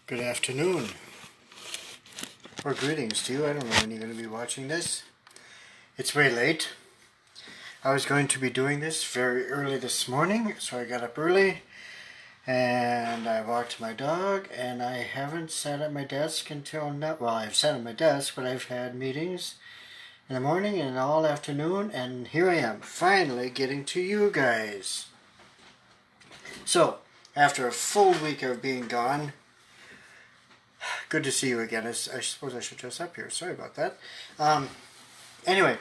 Good afternoon, or greetings to you. I don't know when you're going to be watching this. It's way late. I was going to be doing this very early this morning, so I got up early and I walked my dog, and I haven't sat at my desk until now. Well, I've sat at my desk, but I've had meetings in the morning and all afternoon, and here I am, finally getting to you guys. So, after a full week of being gone, good to see you again. I suppose I should dress up here. Sorry about that. Anyway,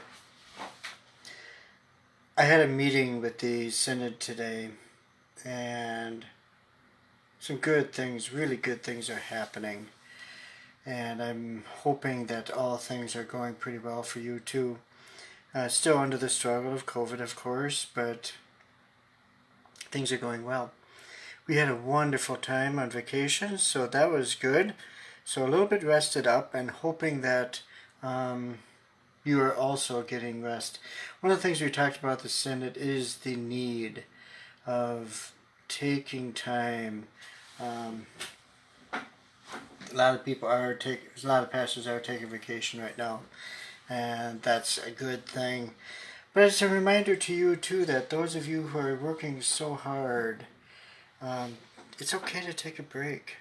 I had a meeting with the Synod today, and some good things, really good things are happening. And I'm hoping that all things are going pretty well for you too. Still under the struggle of COVID, of course, but things are going well. We had a wonderful time on vacation, so that was good. So a little bit rested up, and hoping that you are also getting rest. One of the things we talked about at the Synod is the need of taking time. A lot of people are a lot of pastors are taking vacation right now, and that's a good thing. But it's a reminder to you too that those of you who are working so hard, it's okay to take a break.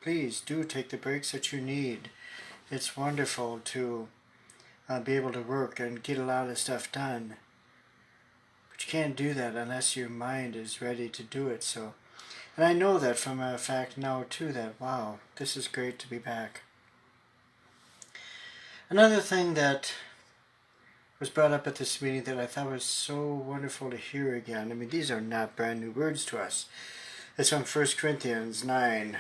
Please do take the breaks that you need. It's wonderful to be able to work and get a lot of stuff done. But you can't do that unless your mind is ready to do it. So, and I know that from a fact now too, that wow, this is great to be back. Another thing that was brought up at this meeting that I thought was so wonderful to hear again. I mean, these are not brand new words to us. It's from 1 Corinthians 9,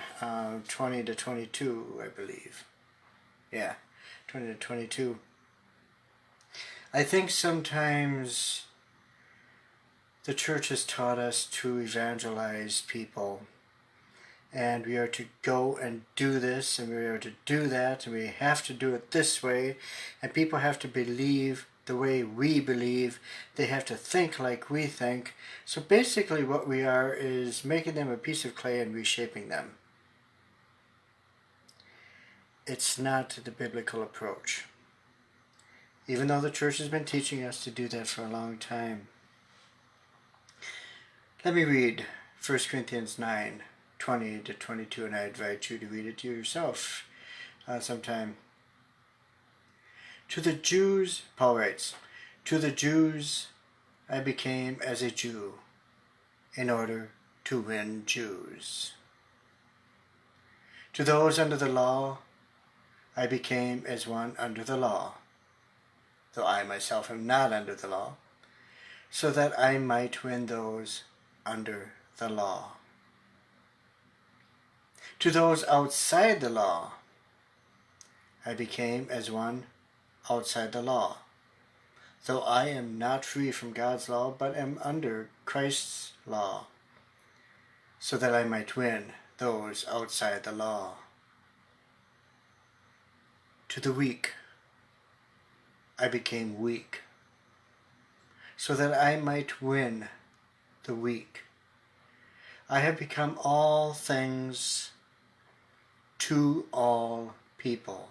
20 to 22, I believe. Yeah, 20 to 22. I think sometimes the church has taught us to evangelize people, and we are to go and do this, and we are to do that, and we have to do it this way, and people have to believe the way we believe. They have to think like we think. So basically what we are is making them a piece of clay and reshaping them. It's not the biblical approach, even though the church has been teaching us to do that for a long time. Let me read 1 Corinthians 9, 20 to 22, and I invite you to read it to yourself sometime. To the Jews, Paul writes, to the Jews I became as a Jew in order to win Jews. To those under the law I became as one under the law, though I myself am not under the law, so that I might win those under the law. To those outside the law I became as one outside the law, though I am not free from God's law, but am under Christ's law, so that I might win those outside the law. To the weak I became weak, so that I might win the weak. I have become all things to all people,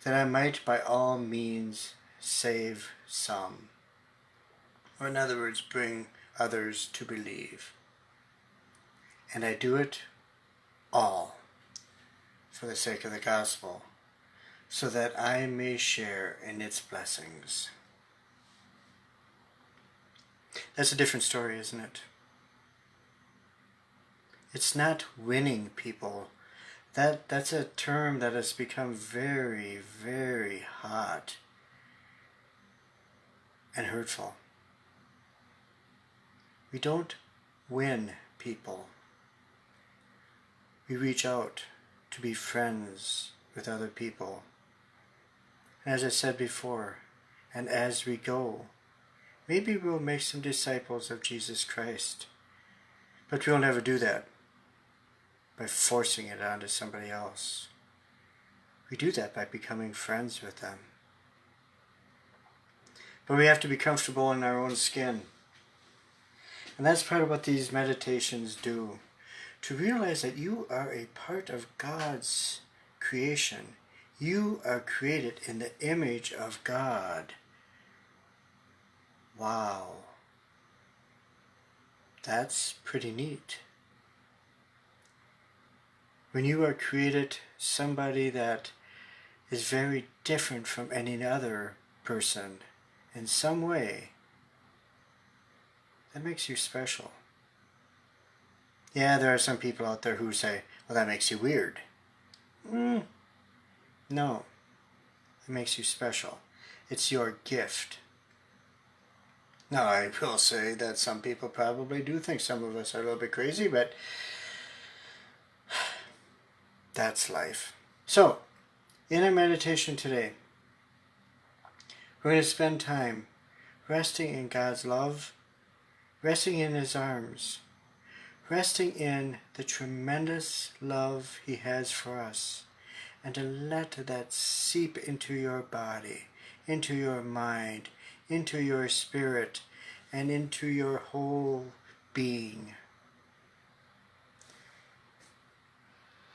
that I might by all means save some. Or in other words, bring others to believe. And I do it all for the sake of the gospel, so that I may share in its blessings. That's a different story, isn't it? It's not winning people. That's a term that has become very, very hot and hurtful. We don't win people. We reach out to be friends with other people. And as I said before, and as we go, maybe we'll make some disciples of Jesus Christ. But we'll never do that by forcing it onto somebody else. We do that by becoming friends with them. But we have to be comfortable in our own skin. And that's part of what these meditations do. to realize that you are a part of God's creation. You are created in the image of God. Wow. That's pretty neat. When you are created somebody that is very different from any other person in some way, that makes you special. Yeah, there are some people out there who say, well, that makes you weird. No, it makes you special. It's your gift. Now, I will say that some people probably do think some of us are a little bit crazy, but that's life. So, in our meditation today, we're going to spend time resting in God's love, resting in His arms, resting in the tremendous love He has for us, and to let that seep into your body, into your mind, into your spirit, and into your whole being.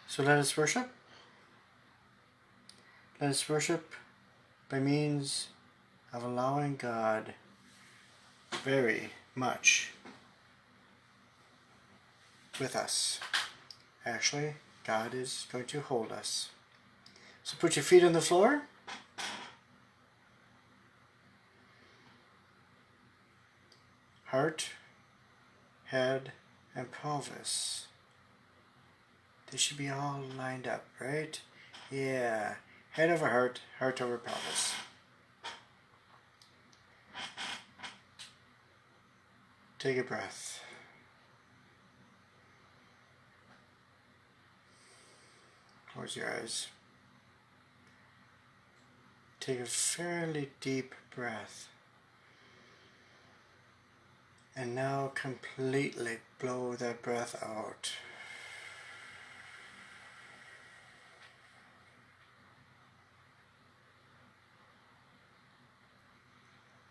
So let us worship. Let us worship by means of allowing God very much with us. Actually, God is going to hold us. So put your feet on the floor. Heart, head, and pelvis. They should be all lined up, right? Yeah. Head over heart, heart over pelvis. Take a breath. Close your eyes. Take a fairly deep breath. And now completely blow that breath out.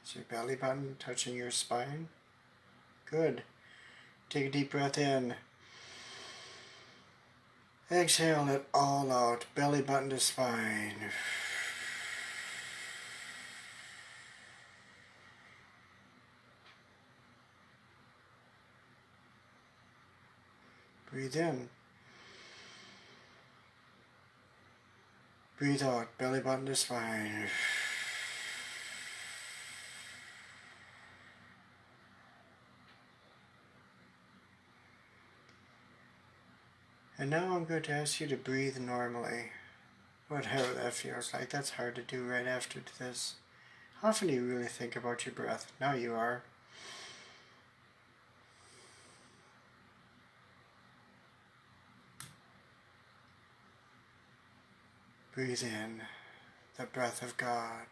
Is your belly button touching your spine? Good. Take a deep breath in. Exhale it all out. Belly button to spine. Breathe in. Breathe out. Belly button to spine. And now I'm going to ask you to breathe normally. Whatever that feels like. That's hard to do right after this. How often do you really think about your breath? Now you are. Breathe in the breath of God.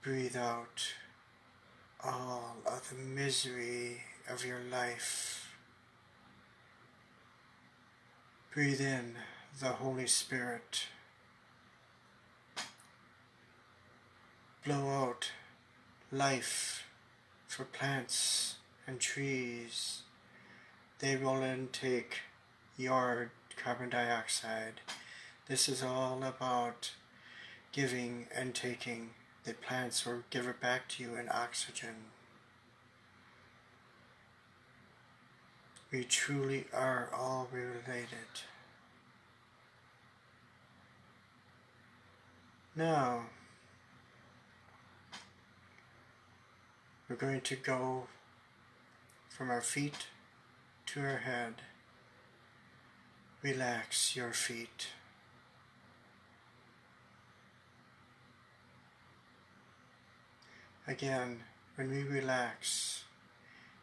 Breathe out all of the misery of your life. Breathe in the Holy Spirit. Blow out life for plants and trees. They will intake your carbon dioxide. This is all about giving and taking. The plants will give it back to you in oxygen. We truly are all related. Now, we're going to go from our feet to our head. Relax your feet. Again, when we relax,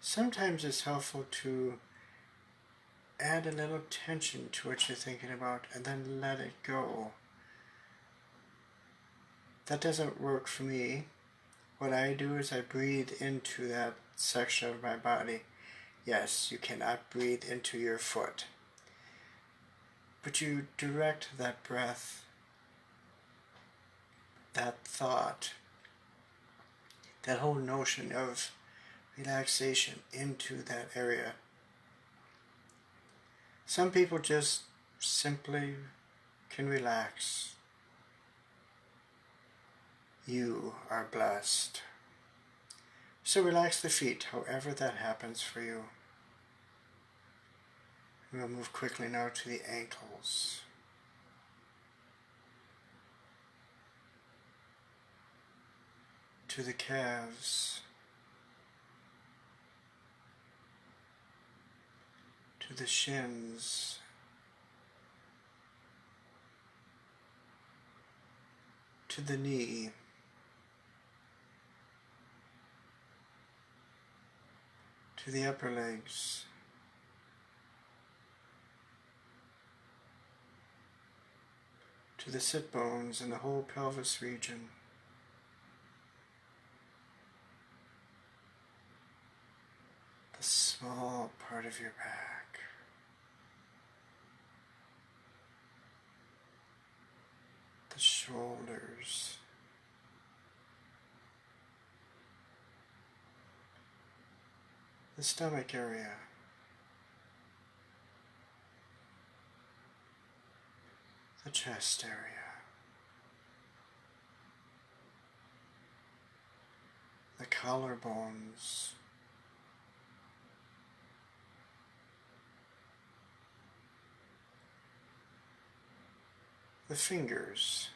sometimes it's helpful to add a little tension to what you're thinking about and then let it go. That doesn't work for me. What I do is I breathe into that section of my body. Yes, you cannot breathe into your foot. But you direct that breath, that thought, that whole notion of relaxation into that area. Some people just simply can relax. You are blessed. So relax the feet, however that happens for you. We'll move quickly now to the ankles. To the calves. To the shins. To the knee. To the upper legs. To the sit bones and the whole pelvis region. The small part of your back. The shoulders. The stomach area. The chest area. The collarbones. The fingers.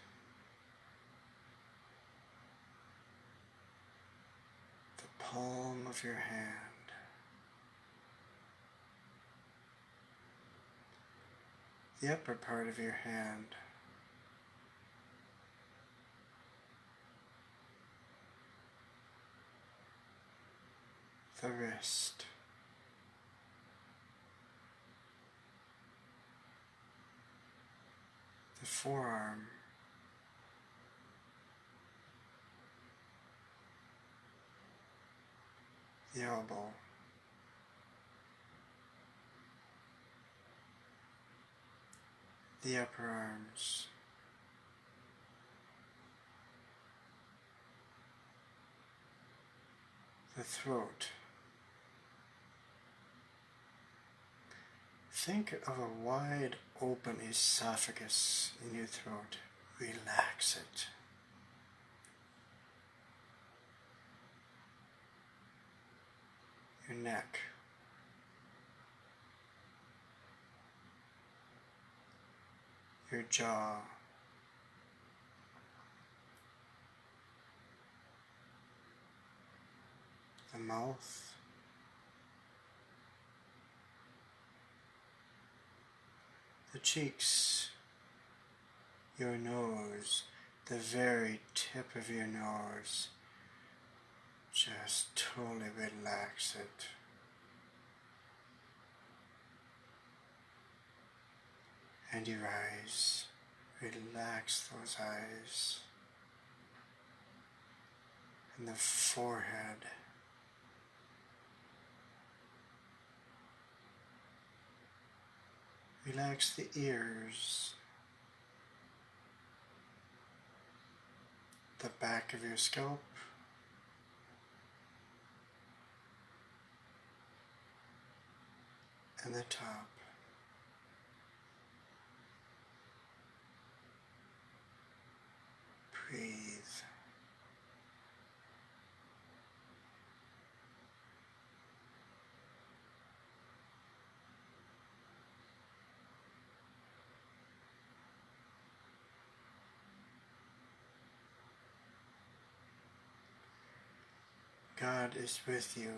The palm of your hand. The upper part of your hand. The wrist. The forearm. The elbow. The upper arms. The throat. Think of a wide open esophagus in your throat. Relax it. Your neck. Your jaw. The mouth. The cheeks. Your nose. The very tip of your nose. Just totally relax it. And your eyes. Relax those eyes. And the forehead. Relax the ears. The back of your scalp. And the top. Breathe. God is with you.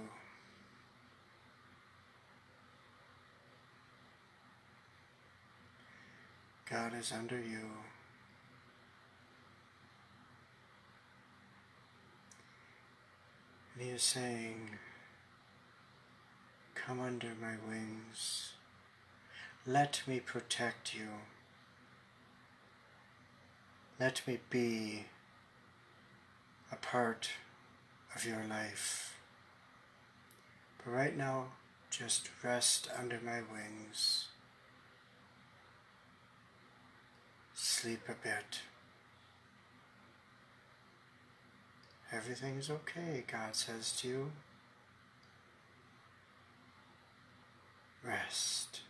God is under you. And He is saying, come under my wings. Let me protect you. Let me be a part of your life. But right now, just rest under my wings. Sleep a bit. Everything's okay, God says to you. rest,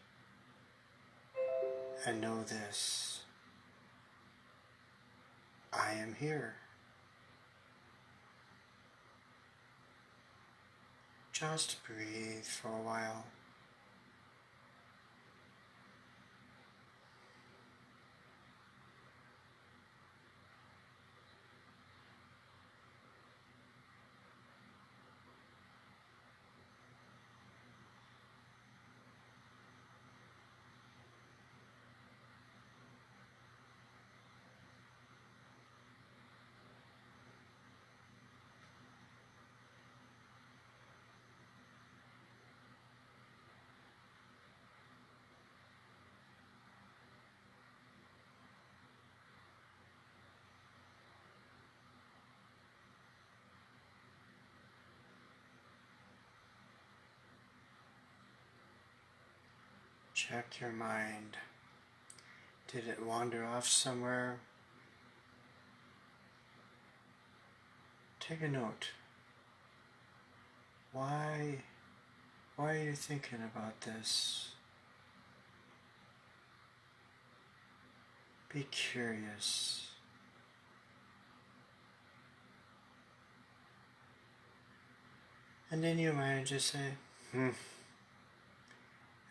and know this: I am here. Just breathe for a while. Check your mind. Did it wander off somewhere? Take a note. Why are you thinking about this? Be curious. And in your mind just say,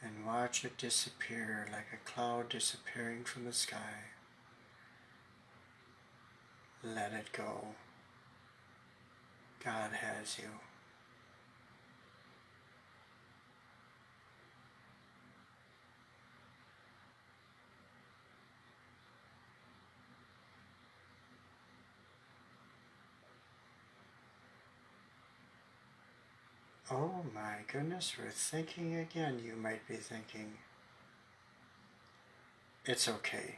and watch it disappear like a cloud disappearing from the sky. Let it go. God has you. Oh my goodness, we're thinking again, you might be thinking. It's okay.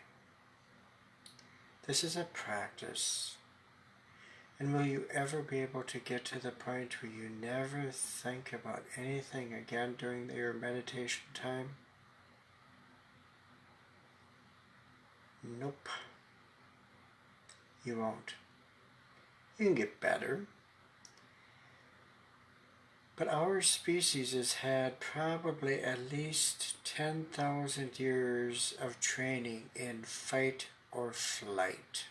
This is a practice. And will you ever be able to get to the point where you never think about anything again during your meditation time? Nope. You won't. You can get better. But our species has had probably at least 10,000 years of training in fight or flight.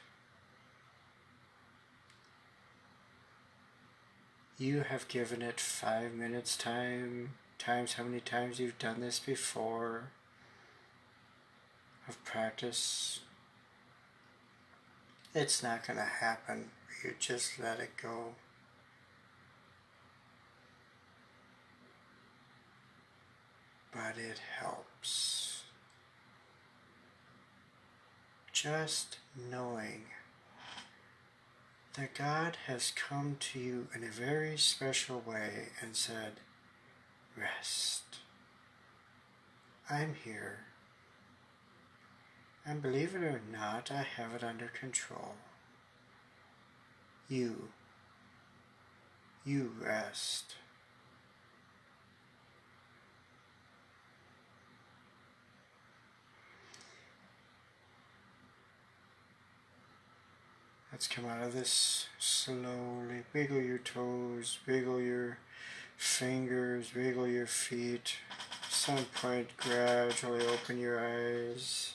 You have given it 5 minutes times how many times you've done this before of practice. It's not going to happen. You just let it go. But it helps. Just knowing that God has come to you in a very special way and said, rest. I'm here. And believe it or not, I have it under control. You rest. Let's come out of this slowly. Wiggle your toes, wiggle your fingers, wiggle your feet. At some point, gradually open your eyes.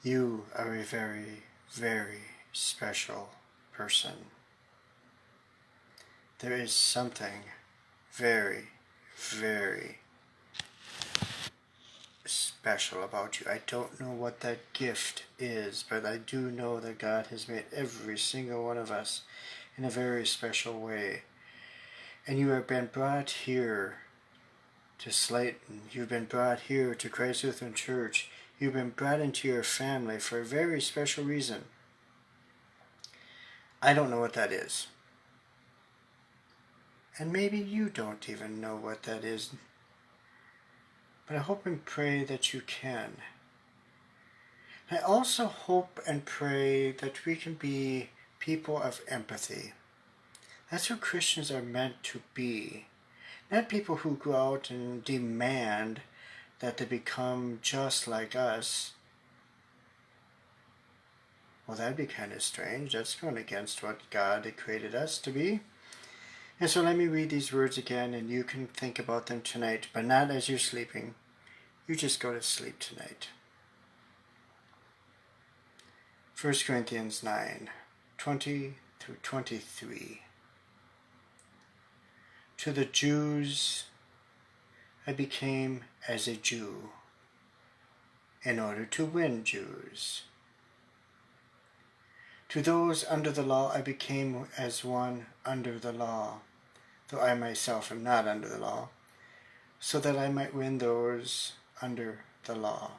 You are a very, very special person. There is something very, very special about you. I don't know what that gift is, but I do know that God has made every single one of us in a very special way. And you have been brought here to Slayton. You've been brought here to Christ Lutheran Church. You've been brought into your family for a very special reason. I don't know what that is. And maybe you don't even know what that is. But I hope and pray that you can. I also hope and pray that we can be people of empathy. That's what Christians are meant to be. Not people who go out and demand that they become just like us, Well, that'd be kind of strange. That's going against what God had created us to be. And so let me read these words again, and you can think about them tonight, but not as you're sleeping. You just go to sleep tonight. 1 Corinthians 9, 20 through 23. To the Jews I became as a Jew in order to win Jews. To those under the law I became as one under the law, though I myself am not under the law, so that I might win those under the law.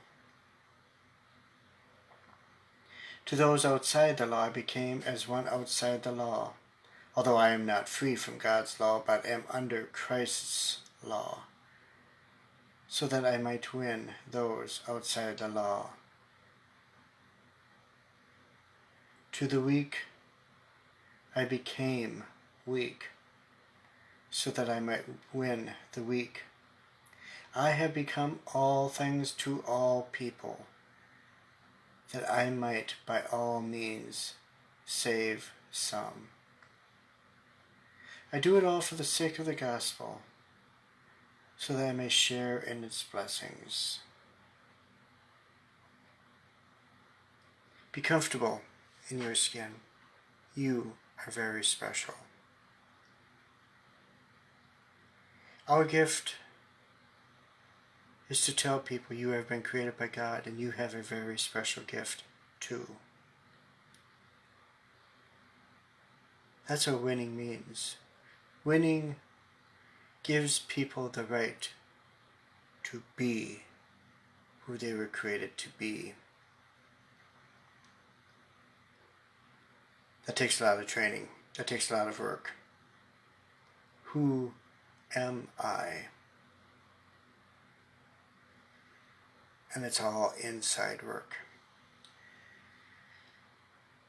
To those outside the law I became as one outside the law, although I am not free from God's law, but am under Christ's law, so that I might win those outside the law. To the weak I became weak, so that I might win the weak. I have become all things to all people, that I might by all means save some. I do it all for the sake of the gospel, so that I may share in its blessings. Be comfortable in your skin. You are very special. Our gift is to tell people you have been created by God and you have a very special gift too. That's what winning means. Winning gives people the right to be who they were created to be. That takes a lot of training. That takes a lot of work. Who am I? And it's all inside work.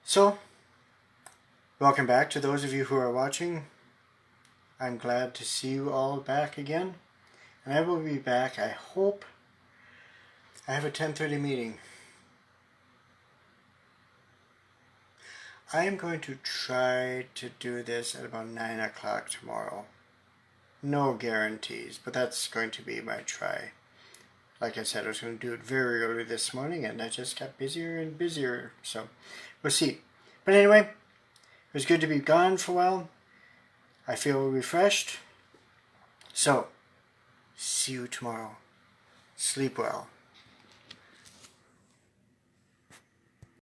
So, welcome back to those of you who are watching. I'm glad to see you all back again. And I will be back, I hope. I have a 10:30 meeting. I am going to try to do this at about 9 o'clock tomorrow. No guarantees, but that's going to be my try. Like I said, I was going to do it very early this morning, and I just got busier and busier, so we'll see. But anyway, it was good to be gone for a while. I feel refreshed. So, see you tomorrow. Sleep well.